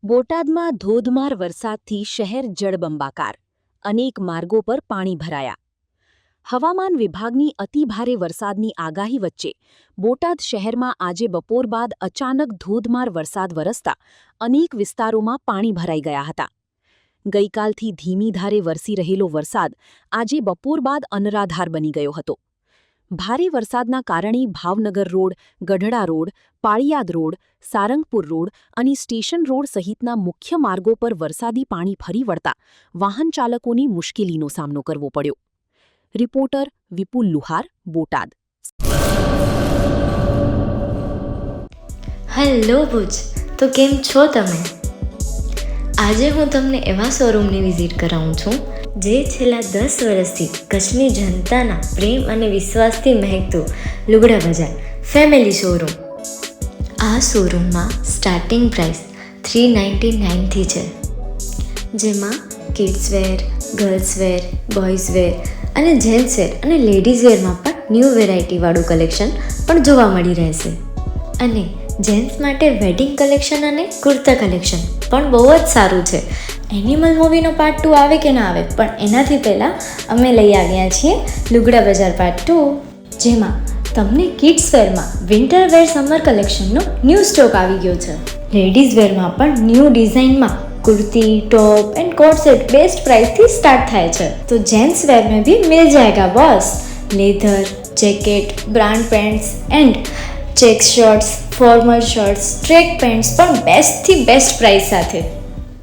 બોટાદમાં ધોધમાર વરસાદથી શહેર જળબંબાકાર. અનેક માર્ગો પર પાણી ભરાયા. હવામાન વિભાગની અતિભારે વરસાદની આગાહી વચ્ચે બોટાદ શહેરમાં આજે બપોર બાદ અચાનક ધોધમાર વરસાદ વરસતા અનેક વિસ્તારોમાં પાણી ભરાઈ ગયા હતા. ગઈકાલથી ધીમી ધારે વરસી રહેલો વરસાદ આજે બપોર બાદ અનરાધાર બની ગયો હતો. ભારે વરસાદના કારણે Bhavnagar road, Gadhada road, Paliyad road, Sarangpur road અને સ્ટેશન રોડ સહિતના મુખ્ય માર્ગો પર વરસાદી પાણી ફરી વળતા વાહન ચાલકોને મુશ્કેલીનો સામનો કરવો પડ્યો. રિપોર્ટર વિપુલ લુહાર, બોટાદ. હેલો ભુજ, તો કેમ છો તમે? આજે હું તમને એવા શોરૂમની વિઝિટ કરાવું છું જે છેલ્લા 10 વર્ષથી કચ્છની જનતાના પ્રેમ અને વિશ્વાસથી મહેકતું લુગડા બજાર ફેમિલી શોરૂમ. આ શોરૂમમાં સ્ટાર્ટિંગ પ્રાઇસ 399થી છે, જેમાં kids wear, girls wear, boys wear અને જેન્ટ્સ વેર અને લેડીઝ વેરમાં પણ ન્યૂ વેરાયટીવાળું કલેક્શન પણ જોવા મળી રહેશે. અને જેન્ટ્સ માટે વેડિંગ કલેક્શન અને કુર્તા કલેક્શન પણ બહુ જ સારું છે. એનિમલ મૂવીનો પાર્ટ 2 આવે કે ના આવે, પણ એનાથી પહેલાં અમે લઈ આવ્યા છીએ લુગડા બજાર પાર્ટ 2, જેમાં તમને કિડ્સ વેરમાં વિન્ટર વેર સમર કલેક્શનનો ન્યૂ સ્ટોક આવી ગયો છે. લેડીઝ વેરમાં પણ ન્યૂ ડિઝાઇનમાં kurti, top and coat set best price थी स्टार्ट थाय छे. तो जेंट्स वेर में भी मिल जाएगा boss. Leather, jacket, brand pants and check shirts, formal shirts, track pants પણ બેસ્ટ થી બેસ્ટ પ્રાઇસ સાથે.